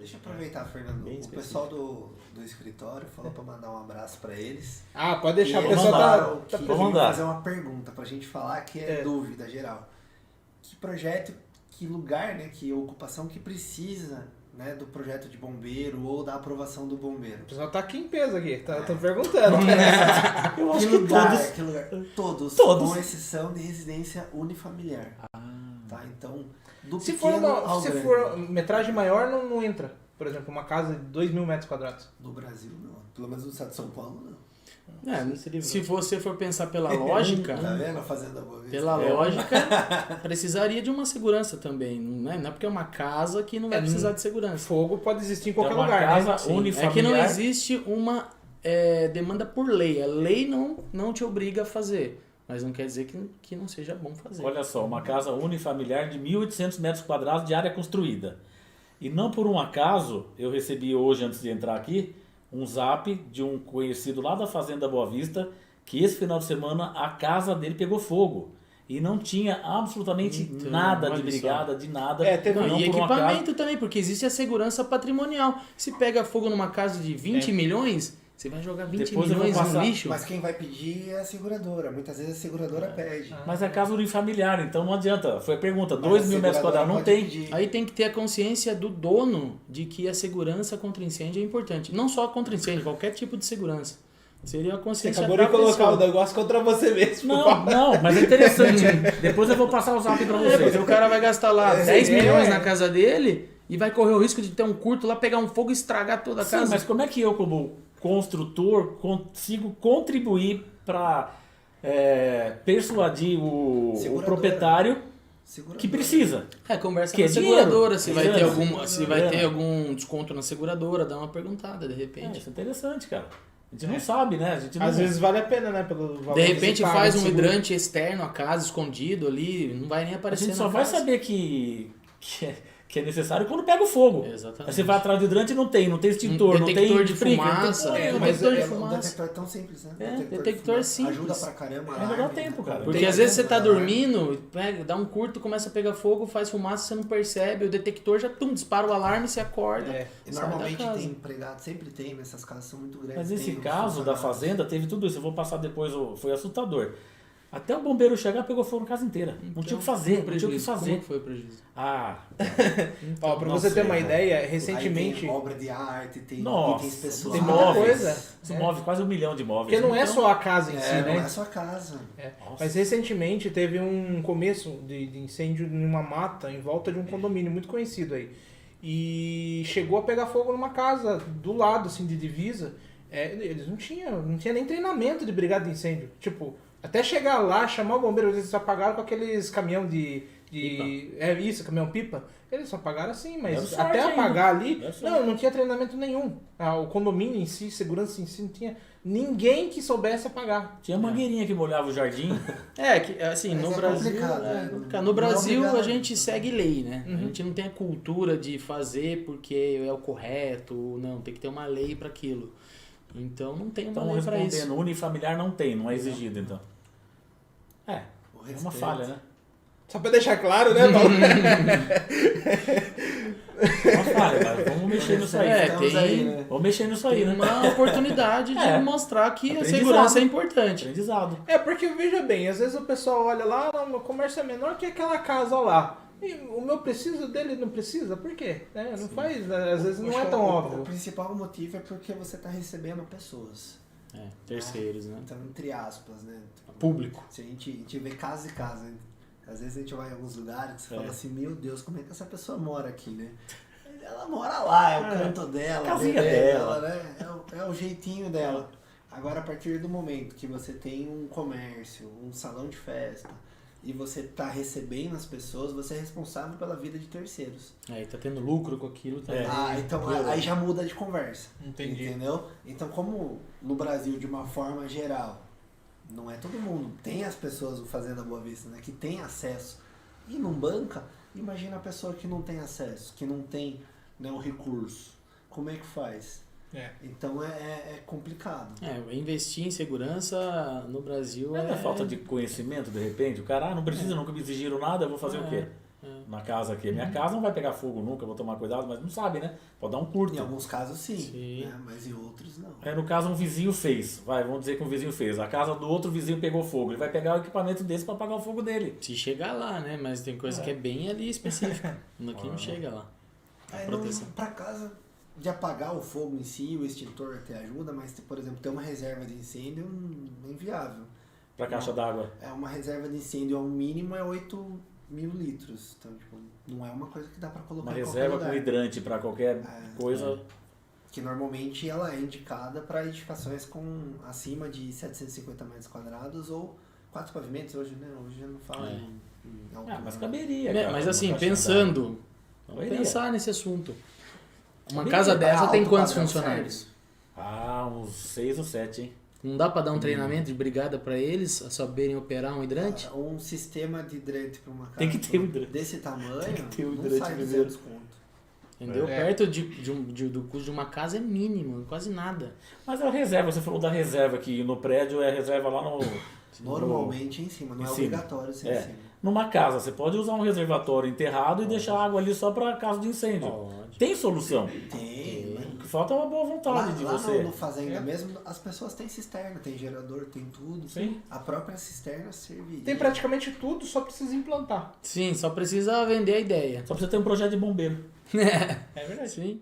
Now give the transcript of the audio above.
Deixa eu aproveitar, Fernando. Bem O pessoal do escritório falou para mandar um abraço para eles. Ah, pode deixar, o eles pessoal falaram tá que vamos iam mandar. fazer uma pergunta pra gente falar que é dúvida geral. Que projeto, que lugar, né, que ocupação que precisa, né, do projeto de bombeiro ou da aprovação do bombeiro? O pessoal tá aqui em peso aqui, tô perguntando. Eu acho Que que lugar, todos. que lugar? Todos, Todos. com exceção de residência unifamiliar. Tá, então, do Se for, pequeno ao se grande. for metragem maior, não entra. Por exemplo, uma casa de 2.000 metros quadrados. No Brasil, não. Pelo menos no estado de São Paulo, não. Se você for pensar pela lógica, Tá vendo a Fazenda Boa Vista? pela lógica, precisaria de uma segurança também. Não é porque é uma casa que não vai precisar de segurança. Fogo pode existir em qualquer É uma lugar, casa né? Sim, unifamiliar. é que não existe uma demanda por lei. A lei não te obriga a fazer. Mas não quer dizer que não seja bom fazer. Olha só, uma casa unifamiliar de 1.800 metros quadrados de área construída. E não por um acaso, eu recebi hoje, antes de entrar aqui, um zap de um conhecido lá da Fazenda Boa Vista, que esse final de semana a casa dele pegou fogo. E não tinha absolutamente Então, nada de olha brigada, de nada. teve Não, não e por um equipamento acaso. também, porque existe a segurança patrimonial. Se pega fogo numa casa de 20 milhões, você vai jogar 20 Depois eu vou milhões no passar- lixo. Mas quem vai pedir é a seguradora. Muitas vezes a seguradora pede. Mas é casa unifamiliar, então não adianta. Foi a pergunta, Mas 2 a mil metros seguradora quadrados, não pode tem. pedir. Aí tem que ter a consciência do dono de que a segurança contra incêndio é importante. Não só contra incêndio, qualquer tipo de segurança. Seria a Você consciência acabou da de colocar pessoa. o negócio contra você mesmo. Não, mas é interessante. Depois eu vou passar o zap pra Porque vocês. o cara vai gastar lá 10 é. milhões na casa dele e vai correr o risco de ter um curto lá, pegar um fogo e estragar toda a Sim, casa. mas como é que eu, como construtor, consigo contribuir para persuadir o Seguradora. proprietário Seguradora. que precisa? Conversa Que com é a seguradora, dinheiro. se vai ter Grana. algum, se vai ter Grana. algum desconto na seguradora, dá uma perguntada de repente. Isso é interessante, cara. A gente não sabe, né? A gente não... Às vezes vale a pena, né? Pelo valor De que repente você paga faz de um seguro. hidrante externo à casa, escondido ali, não vai nem A aparecer gente na só vai casa. saber que é necessário quando pega o fogo. Exatamente. Aí você vai atrás do hidrante e não tem extintor, não tem detector de sprinkler, fumaça. não tem porra. mas detector de Um fumaça. detector tão simples, né? detector de fumaça. simples. Ajuda pra caramba. Ainda dá alarme, tempo, cara. Porque Tem às vezes você tá alarme. dormindo, dá um curto, começa a pegar fogo, faz fumaça, você não percebe, o detector já dispara o alarme, você acorda. E sai da normalmente casa. tem empregado, sempre tem, nessas casas são muito grandes. Mas esse tem caso da funcionários. fazenda teve tudo isso. Eu vou passar depois, foi assustador. Até o bombeiro chegar, pegou fogo na casa inteira. Não tinha o que fazer, não tinha o que fazer. Como foi o prejuízo? Ah, Ó, pra Não você ter sei, uma né? ideia, Aí recentemente... tem obra de arte, tem Nossa, itens pessoais. tem muita móveis. coisa. Isso move quase 1 milhão de móveis. Porque não é Então, só a casa em si, É, né? não é só casa. Nossa. Mas recentemente teve um começo de incêndio em uma mata em volta de um condomínio muito conhecido aí. E chegou a pegar fogo numa casa do lado, assim, de divisa. Eles não tinham nem treinamento de brigada de incêndio. Tipo, até chegar lá, chamar o bombeiro, eles apagaram com aqueles caminhão de caminhão-pipa. Eles só apagaram assim, mas Deu sorte até ainda. apagar ali, Deu sorte. não tinha treinamento nenhum. O condomínio em si, segurança em si, não tinha ninguém que soubesse apagar. Tinha mangueirinha que molhava o jardim. Que assim, Mas no é Brasil, complicado, é né? complicado. Não No Brasil é obrigado. a gente segue lei, né? Uhum. A gente não tem a cultura de fazer porque é o correto, não, tem que ter uma lei para aquilo. Então não tem uma Então, lei para isso. respondendo, unifamiliar não tem, não é exigido, então. O É uma respeito. falha, né? Só pra deixar claro, né, Paulo? É uma falha, mas vamos mexer nisso aí. Estamos tem- aí, né? Vamos mexer nisso aí, Tem né? uma oportunidade de É. mostrar que a Aprendizado. segurança é importante. Aprendizado. Porque veja bem, às vezes o pessoal olha lá, não, meu comércio é menor que aquela casa lá. E o meu precisa, dele não precisa? Por quê? Não faz, né? Às vezes não Acho é que tão o óbvio. principal motivo é porque você está recebendo pessoas. Terceiros, né? Então, entre aspas, né? Público. Se a gente vê casa e casa, às vezes a gente vai em alguns lugares e você fala assim, meu Deus, como é que essa pessoa mora aqui, né? Ela mora lá, é o canto dela, Casinha a bebê dela. né? É o jeitinho dela. Agora, a partir do momento que você tem um comércio, um salão de festa, e você está recebendo as pessoas, você é responsável pela vida de terceiros. Aí tá tendo lucro com aquilo também. Então piorou. aí já muda de conversa. Entendi. Entendeu? Então, como no Brasil, de uma forma geral, não é todo mundo, tem as pessoas do Fazenda Boa Vista, né, que tem acesso e não banca, imagina a pessoa que não tem acesso, que não tem, né, o recurso. Como é que faz? Então é complicado. Investir em segurança no Brasil Não é falta de conhecimento, de repente. O cara, não precisa, nunca me exigiram nada, eu vou fazer o quê? na casa aqui. Minha casa não vai pegar fogo nunca, vou tomar cuidado, mas não sabe, né? Pode dar um curto. Em alguns casos sim, Sim. né? Mas em outros não. No caso, um vizinho fez. Vamos dizer que um vizinho fez. A casa do outro vizinho pegou fogo. Ele vai pegar o equipamento desse para apagar o fogo dele. Se chegar lá, né? Mas tem coisa que é bem ali específica. Aqui não chega lá. A proteção. Para casa de apagar o fogo em si, o extintor até ajuda, mas, por exemplo, ter uma reserva de incêndio é inviável. Para caixa d'água. É uma reserva de incêndio, ao mínimo, é 8.000 litros. Então, tipo, não é uma coisa que dá para colocar Uma em qualquer reserva lugar. com hidrante para qualquer coisa. Que normalmente ela é indicada para edificações com acima de 750 metros quadrados ou 4 pavimentos. Hoje, né? Hoje já não fala em altura. Mas caberia. Né, cara, mas uma assim, caixinha pensando, vamos Caberia. pensar nesse assunto. Uma Caberia, casa dessa alto tem quantos padrão, funcionários? Uns 6 ou 7, hein? Não dá pra dar um treinamento de brigada pra eles a saberem operar um hidrante? Um sistema de hidrante para uma casa Tem que ter um hidrante. desse tamanho Tem que ter um não hidrante sai primeiro. 200 conto. Entendeu? Perto do custo de uma casa é mínimo, quase nada. Mas a reserva, você falou da reserva aqui no prédio, é a reserva lá no... Normalmente em cima, não Em é cima. obrigatório ser É. em cima. Numa casa, você pode usar um reservatório enterrado e deixar água ali só para caso de incêndio. Pode. Tem solução. Tem, mas O que falta é uma boa vontade de lá você. no fazenda mesmo, as pessoas têm cisterna, tem gerador, tem tudo. Sim. A própria cisterna serviria. Tem praticamente tudo, só precisa implantar. Sim, só precisa vender a ideia. Só precisa ter um projeto de bombeiro. É verdade. Sim.